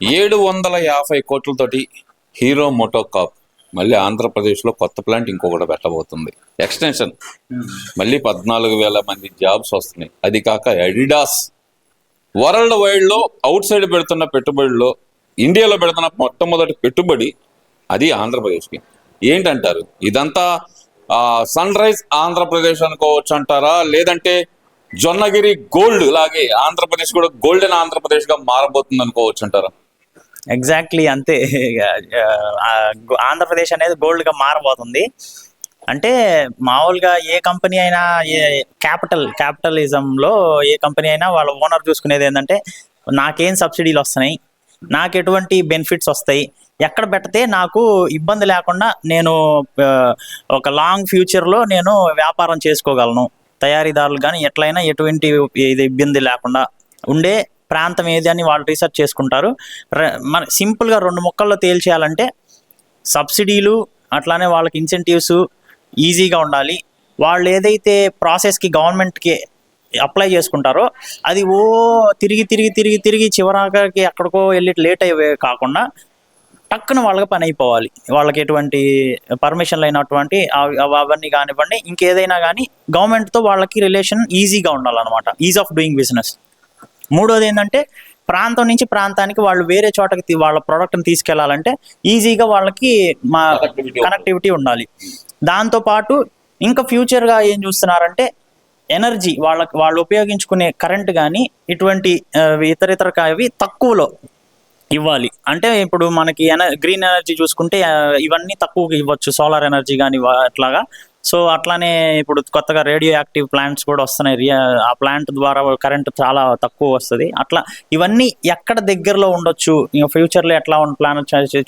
750 కోట్లతోటి hero మోటోకాప్ మళ్ళీ ఆంధ్రప్రదేశ్లో కొత్త ప్లాంట్ ఇంకొకటి పెట్టబోతుంది. ఎక్స్టెన్షన్ మళ్ళీ 14,000 మంది జాబ్స్ వస్తున్నాయి. అది కాక అడిడాస్ వరల్డ్ వైడ్లో అవుట్ సైడ్ పెడుతున్న పెట్టుబడిలో ఇండియాలో పెడుతున్న మొట్టమొదటి పెట్టుబడి అది ఆంధ్రప్రదేశ్కి. ఏంటంటారు? ఇదంతా సన్ రైజ్ ఆంధ్రప్రదేశ్ అనుకోవచ్చు అంటారా, లేదంటే జొన్నగిరి గోల్డ్ లాగే ఆంధ్రప్రదేశ్ కూడా గోల్డెన్ ఆంధ్రప్రదేశ్గా మారబోతుంది అనుకోవచ్చు అంటారా? ఎగ్జాక్ట్లీ అంతే. ఆంధ్రప్రదేశ్ అనేది గోల్డ్గా మారబోతుంది. అంటే మామూలుగా ఏ కంపెనీ అయినా, ఏ క్యాపిటలిజంలో ఏ కంపెనీ అయినా వాళ్ళ ఓనర్ చూసుకునేది ఏంటంటే నాకేం సబ్సిడీలు వస్తున్నాయి, నాకు ఎటువంటి బెనిఫిట్స్ వస్తాయి, ఎక్కడ పెడితే నాకు ఇబ్బంది లేకుండా నేను ఒక లాంగ్ ఫ్యూచర్లో నేను వ్యాపారం చేసుకోగలను, తయారీదారులు కానీ ఎట్లయినా ఎటువంటి ఇది ఇబ్బంది లేకుండా ఉండే ప్రాంతం ఏది అని వాళ్ళు రీసెర్చ్ చేసుకుంటారు. మన సింపుల్గా 2 ముక్కల్లో తేల్చేయాలంటే సబ్సిడీలు, అట్లానే వాళ్ళకి ఇన్సెంటివ్స్ ఈజీగా ఉండాలి. వాళ్ళు ఏదైతే ప్రాసెస్కి గవర్నమెంట్కి అప్లై చేసుకుంటారో అది తిరిగి తిరిగి తిరిగి తిరిగి చివరికి ఎక్కడికో వెళ్ళి లేట్ అయ్యే కాకుండా టక్కున వాళ్ళకి పని అయిపోవాలి. వాళ్ళకి ఎటువంటి పర్మిషన్లు అయినటువంటి అవన్నీ కానివ్వండి, ఇంకేదైనా కానీ గవర్నమెంట్తో వాళ్ళకి రిలేషన్ ఈజీగా ఉండాలన్నమాట, ఈజ్ ఆఫ్ డూయింగ్ బిజినెస్. మూడోది ఏంటంటే ప్రాంతం నుంచి ప్రాంతానికి వాళ్ళు వేరే చోటకి వాళ్ళ ప్రోడక్ట్ని తీసుకెళ్లాలంటే ఈజీగా వాళ్ళకి కనెక్టివిటీ ఉండాలి. దాంతోపాటు ఇంకా ఫ్యూచర్గా ఏం చూస్తున్నారంటే ఎనర్జీ, వాళ్ళు ఉపయోగించుకునే కరెంట్ కానీ ఇటువంటి ఇతర అవి తక్కువలో ఇవ్వాలి. అంటే ఇప్పుడు మనకి గ్రీన్ ఎనర్జీ చూసుకుంటే ఇవన్నీ తక్కువగా ఇవ్వచ్చు, సోలార్ ఎనర్జీ కానీ అట్లాగా. సో అట్లానే ఇప్పుడు కొత్తగా రేడియో యాక్టివ్ ప్లాంట్స్ కూడా వస్తున్నాయి. ఆ ప్లాంట్ ద్వారా కరెంట్ చాలా తక్కువ వస్తుంది. అట్లా ఇవన్నీ ఎక్కడ దగ్గరలో ఉండొచ్చు, ఇంకా ఫ్యూచర్లో ఎట్లా ప్లాన్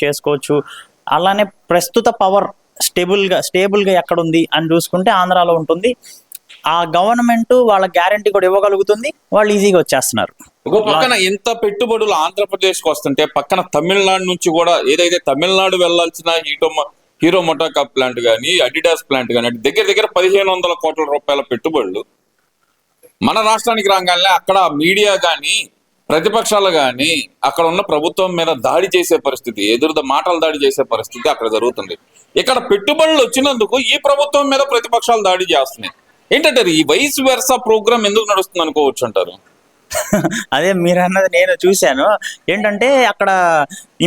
చేసుకోవచ్చు. అలానే ప్రస్తుత పవర్ స్టేబుల్గా ఎక్కడ ఉంది అని చూసుకుంటే ఆంధ్రాలో ఉంటుంది. ఆ గవర్నమెంట్ వాళ్ళ గ్యారంటీ కూడా ఇవ్వగలుగుతుంది, వాళ్ళు ఈజీగా వచ్చేస్తున్నారు. ఒక పక్కన ఎంత పెట్టుబడులు ఆంధ్రప్రదేశ్కి వస్తుంటే పక్కన తమిళనాడు నుంచి కూడా ఏదైతే తమిళనాడు వెళ్లాల్సిన హీరో మోటోకాప్ ప్లాంట్ కానీ అడిడాస్ ప్లాంట్ కానీ దగ్గర 1,500 కోట్ల రూపాయల పెట్టుబడులు మన రాష్ట్రానికి రాగానే అక్కడ మీడియా కానీ ప్రతిపక్షాలు కానీ అక్కడ ఉన్న ప్రభుత్వం మీద దాడి చేసే పరిస్థితి, మాటలు దాడి చేసే పరిస్థితి అక్కడ జరుగుతుంది. ఇక్కడ పెట్టుబడులు వచ్చినందుకు ఈ ప్రభుత్వం మీద ప్రతిపక్షాలు దాడి చేస్తున్నాయి. ఏంటంటే ఈ వైస్ వెర్సా ప్రోగ్రామ్ ఎందుకు నడుస్తుంది అనుకోవచ్చు అంటారు? అదే మీరు అన్నది నేను చూశాను. ఏంటంటే అక్కడ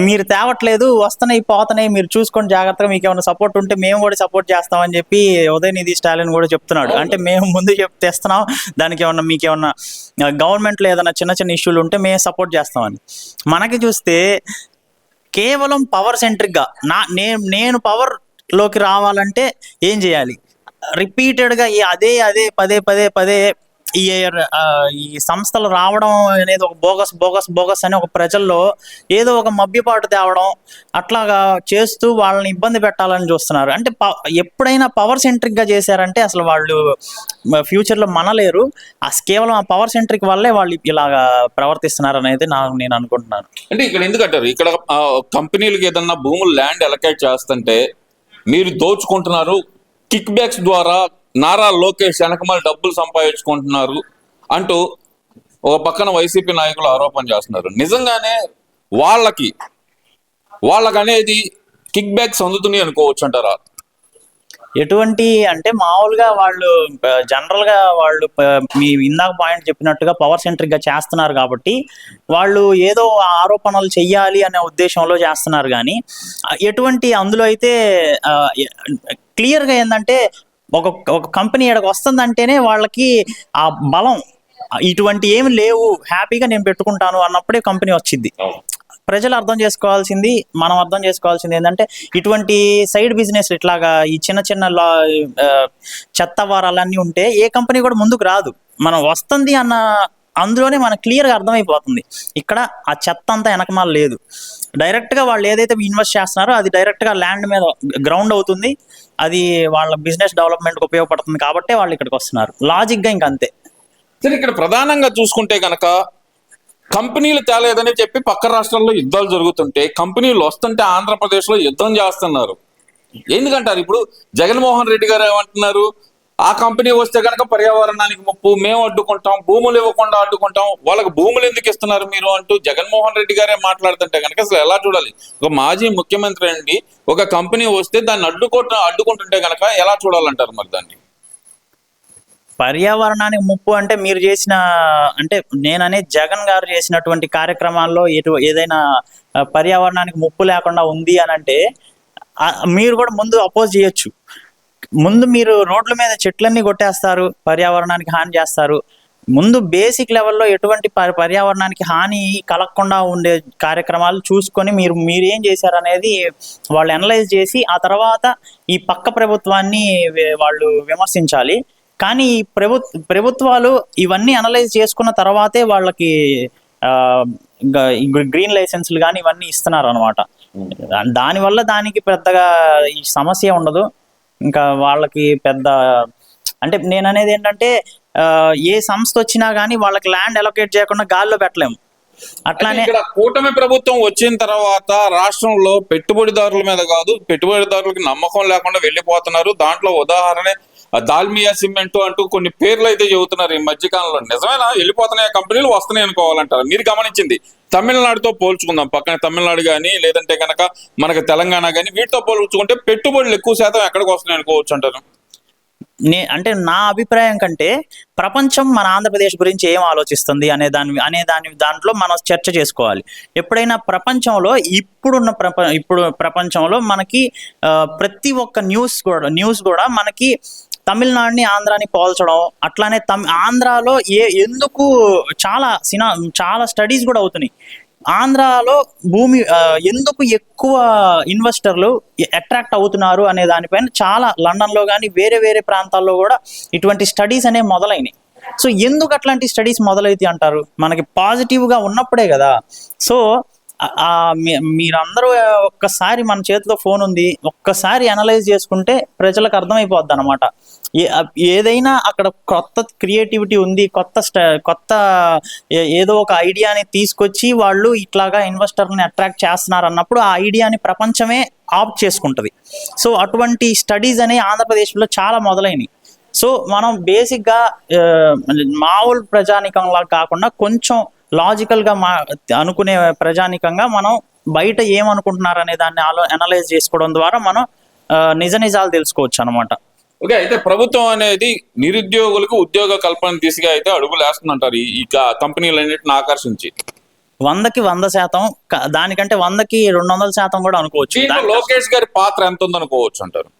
మీరు తేవట్లేదు, వస్తున్నాయి పోతున్నాయి, మీరు చూసుకొని జాగ్రత్తగా, మీకు ఏమైనా సపోర్ట్ ఉంటే మేము కూడా సపోర్ట్ చేస్తామని చెప్పి ఉదయనిధి స్టాలిన్ కూడా చెప్తున్నాడు. అంటే మేము ముందు తెస్తున్నాం, దానికి ఏమన్నా మీకు ఏమన్నా గవర్నమెంట్లో ఏదైనా చిన్న ఇష్యూలు ఉంటే మేము సపోర్ట్ చేస్తామని. మనకి చూస్తే కేవలం పవర్ సెంట్రిక్గా నేను పవర్లోకి రావాలంటే ఏం చేయాలి, రిపీటెడ్గా అదే పదే ఈ సంస్థలు రావడం అనేది ఒక బోగస్ అని ఒక ప్రజల్లో ఏదో ఒక మభ్యపాటు తేవడం అట్లాగా చేస్తూ వాళ్ళని ఇబ్బంది పెట్టాలని చూస్తున్నారు. అంటే ఎప్పుడైనా పవర్ సెంట్రిక్గా చేశారంటే అసలు వాళ్ళు ఫ్యూచర్లో మనలేరు. కేవలం ఆ పవర్ సెంట్రిక్ వల్లే వాళ్ళు ఇలాగా ప్రవర్తిస్తున్నారు అనేది నేను అనుకుంటున్నాను. అంటే ఇక్కడ ఎందుకంటారు, ఇక్కడ కంపెనీలకు ఏదన్నా భూములు ల్యాండ్ అలొకేట్ చేస్తుంటే మీరు దోచుకుంటున్నారు, కిక్ బ్యాక్స్ ద్వారా నారా లోకేష్ వెనకమాల డబ్బులు సంపాదించుకుంటున్నారు అంటూ ఒక పక్కన వైసీపీ నాయకులు ఆరోపణ చేస్తున్నారు. నిజంగానే వాళ్ళకనేది కిక్ బ్యాక్స్ అందుతున్నాయి అనుకోవచ్చు అంటారా? ఎటువంటి అంటే మామూలుగా వాళ్ళు జనరల్గా వాళ్ళు మీ ఇందాక పాయింట్ చెప్పినట్టుగా పవర్ సెంట్రిక్గా చేస్తున్నారు కాబట్టి వాళ్ళు ఏదో ఆరోపణలు చెయ్యాలి అనే ఉద్దేశంలో చేస్తున్నారు. కానీ ఎటువంటి అందులో అయితే క్లియర్గా ఏంటంటే ఒక కంపెనీ ఇక్కడికి వస్తుందంటేనే వాళ్ళకి ఆ బలం, ఇటువంటి ఏమి లేవు, హ్యాపీగా నేను పెట్టుకుంటాను అన్నప్పుడే కంపెనీ వచ్చింది. ప్రజలు అర్థం చేసుకోవాల్సింది, మనం అర్థం చేసుకోవాల్సింది ఏంటంటే ఇటువంటి సైడ్ బిజినెస్ ఇట్లాగా ఈ చిన్న చెత్త వారాలన్నీ ఉంటే ఏ కంపెనీ కూడా ముందుకు రాదు. మనం వస్తుంది అన్న అందులోనే మనకు క్లియర్గా అర్థమైపోతుంది. ఇక్కడ ఆ చెత్త అంతా వెనకమాల లేదు. డైరెక్ట్గా వాళ్ళు ఏదైతే ఇన్వెస్ట్ చేస్తున్నారో అది డైరెక్ట్గా ల్యాండ్ మీద గ్రౌండ్ అవుతుంది, అది వాళ్ళ బిజినెస్ డెవలప్మెంట్కి ఉపయోగపడుతుంది కాబట్టి వాళ్ళు ఇక్కడికి వస్తున్నారు. లాజిక్గా ఇంకంతే. సరే, ఇక్కడ ప్రధానంగా చూసుకుంటే కనుక కంపెనీలు తేలేదని చెప్పి పక్క రాష్ట్రాల్లో యుద్ధాలు జరుగుతుంటే కంపెనీలు వస్తుంటే ఆంధ్రప్రదేశ్లో యుద్ధం చేస్తున్నారు. ఎందుకంటారు? ఇప్పుడు జగన్మోహన్ రెడ్డి గారు ఏమంటున్నారు, ఆ కంపెనీ వస్తే కనుక పర్యావరణానికి ముప్పు, మేము అడ్డుకుంటాం, భూములు ఇవ్వకుండా అడ్డుకుంటాం, వాళ్ళకి భూములు ఎందుకు ఇస్తున్నారు మీరు అంటూ జగన్మోహన్ రెడ్డి గారే మాట్లాడుతుంటే కనుక అసలు ఎలా చూడాలి? ఒక మాజీ ముఖ్యమంత్రి అండి ఒక కంపెనీ వస్తే దాన్ని అడ్డుకుంటుంటే కనుక ఎలా చూడాలంటారు మరి దాన్ని? పర్యావరణానికి ముప్పు అంటే మీరు చేసిన, అంటే నేననే జగన్ గారు చేసినటువంటి కార్యక్రమాల్లో ఏదైనా పర్యావరణానికి ముప్పు లేకుండా ఉంది అని అంటే మీరు కూడా ముందు అపోజ్ చేయొచ్చు. ముందు మీరు రోడ్ల మీద చెట్లన్నీ కొట్టేస్తారు, పర్యావరణానికి హాని చేస్తారు. ముందు బేసిక్ లెవెల్లో ఎటువంటి పర్యావరణానికి హాని కలగకుండా ఉండే కార్యక్రమాలు చూసుకొని మీరు ఏం చేశారనేది వాళ్ళు అనలైజ్ చేసి ఆ తర్వాత ఈ పక్క ప్రభుత్వాన్ని వాళ్ళు విమర్శించాలి. కానీ ఈ ప్రభుత్వాలు ఇవన్నీ అనలైజ్ చేసుకున్న తర్వాతే వాళ్ళకి గ్రీన్ లైసెన్స్లు కానీ ఇవన్నీ ఇస్తున్నారు అనమాట. దానివల్ల దానికి పెద్దగా ఈ సమస్య ఉండదు. ఇంకా వాళ్ళకి పెద్ద, అంటే నేను అనేది ఏంటంటే ఏ సంస్థ వచ్చినా కానీ వాళ్ళకి ల్యాండ్ అలొకేట్ చేయకుండా గాల్లో పెట్టలేము. అట్లానే ఇక్కడ కూటమి ప్రభుత్వం వచ్చిన తర్వాత రాష్ట్రంలో పెట్టుబడిదారుల మీద కాదు, పెట్టుబడిదారులకి నమ్మకం లేకుండా వెళ్ళిపోతున్నారు. దాంట్లో ఉదాహరణ దాల్మియా సిమెంట్ అంటూ కొన్ని పేర్లు అయితే చెబుతున్నారు ఈ మధ్యకాలంలో. నిజమేనా? వెళ్ళిపోతున్నాయి కంపెనీలు, వస్తున్నాయి అనుకోవాలంటారు? మీరు గమనించింది తమిళనాడుతో పోల్చుకుందాం, పక్కన తమిళనాడు కానీ లేదంటే కనుక మనకి తెలంగాణ కానీ, వీటితో పోల్చుకుంటే పెట్టుబడులు ఎక్కువ శాతం ఎక్కడికి వస్తున్నాయి అనుకోవచ్చు అంటారు? అంటే నా అభిప్రాయం కంటే ప్రపంచం మన ఆంధ్రప్రదేశ్ గురించి ఏం ఆలోచిస్తుంది అనే దాంట్లో మనం చర్చ చేసుకోవాలి. ఎప్పుడైనా ప్రపంచంలో ఇప్పుడు ప్రపంచంలో మనకి ప్రతి ఒక్క న్యూస్ కూడా మనకి తమిళనాడుని ఆంధ్రాని పోల్చడం, అట్లానే ఆంధ్రాలో ఎందుకు చాలా స్టడీస్ కూడా అవుతున్నాయి. ఆంధ్రాలో భూమి ఎందుకు ఎక్కువ ఇన్వెస్టర్లు అట్రాక్ట్ అవుతున్నారు అనే దానిపైన చాలా లండన్లో కానీ వేరే వేరే ప్రాంతాల్లో కూడా ఇటువంటి స్టడీస్ అనేవి మొదలైనవి. సో ఎందుకు అట్లాంటి స్టడీస్ మొదలైతే అంటారు? మనకి పాజిటివ్గా ఉన్నప్పుడే కదా. సో మీరందరూ ఒక్కసారి మన చేతిలో ఫోన్ ఉంది, ఒక్కసారి అనలైజ్ చేసుకుంటే ప్రజలకు అర్థమైపోద్ది అనమాట. ఏదైనా అక్కడ కొత్త క్రియేటివిటీ ఉంది, కొత్త ఏదో ఒక ఐడియాని తీసుకొచ్చి వాళ్ళు ఇట్లాగా ఇన్వెస్టర్ని అట్రాక్ట్ చేస్తున్నారు అన్నప్పుడు ఆ ఐడియాని ప్రపంచమే ఆప్ట్ చేసుకుంటుంది. సో అటువంటి స్టడీస్ అనేవి ఆంధ్రప్రదేశ్లో చాలా మొదలైనవి. సో మనం బేసిక్గా మామూలు ప్రజానికంలా కాకుండా కొంచెం లాజికల్గా అనుకునే ప్రజానికంగా మనం బయట ఏమనుకుంటున్నారు అనే దాన్ని అనలైజ్ చేసుకోవడం ద్వారా మనం నిజాలు తెలుసుకోవచ్చు అనమాట. ఓకే, అయితే ప్రభుత్వం అనేది నిరుద్యోగులకు ఉద్యోగ కల్పన దిశగా అయితే అడుగులు వేస్తుందంటారు ఈ కంపెనీలన్నింటిని ఆకర్షించి. 100కి 100%, దానికంటే 100కి 200% కూడా అనుకోవచ్చు. లోకేష్ గారి పాత్ర ఎంత ఉందనుకోవచ్చు అంటారు?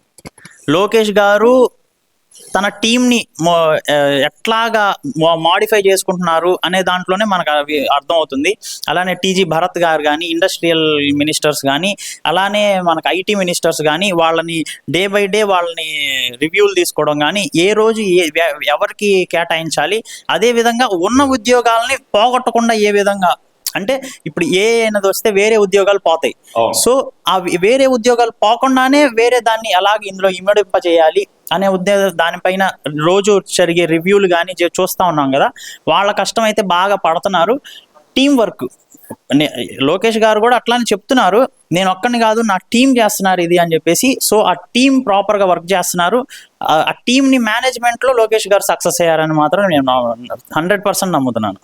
లోకేష్ గారు తన టీంని ఎట్లాగా మాడిఫై చేసుకుంటున్నారు అనే దాంట్లోనే మనకు అవి అర్థమవుతుంది. అలానే టీజీ భరత్ గారు కానీ, ఇండస్ట్రియల్ మినిస్టర్స్ కానీ, అలానే మనకు ఐటీ మినిస్టర్స్ కానీ వాళ్ళని డే బై డే వాళ్ళని రివ్యూలు తీసుకోవడం కానీ, ఏ రోజు ఎవరికి కేటాయించాలి, అదేవిధంగా ఉన్న ఉద్యోగాలని పోగొట్టకుండా ఏ విధంగా, అంటే ఇప్పుడు అనేది వస్తే వేరే ఉద్యోగాలు పోతాయి. సో ఆ వేరే ఉద్యోగాలు పోకుండానే వేరే దాన్ని ఎలాగ ఇందులో ఇమ్మడింపజేయాలి అనే దానిపైన రోజు జరిగే రివ్యూలు కానీ చూస్తూ ఉన్నాం కదా. వాళ్ళ కష్టం అయితే బాగా పడుతున్నారు. టీం వర్క్, లోకేష్ గారు కూడా అట్లానే చెప్తున్నారు, నేను ఒక్కడిని కాదు నా టీం చేస్తున్నారు ఇది అని చెప్పేసి. సో ఆ టీం ప్రాపర్గా వర్క్ చేస్తున్నారు. ఆ టీంని మేనేజ్మెంట్లో లోకేష్ గారు సక్సెస్ అయ్యారని మాత్రం నేను 100% నమ్ముతున్నాను.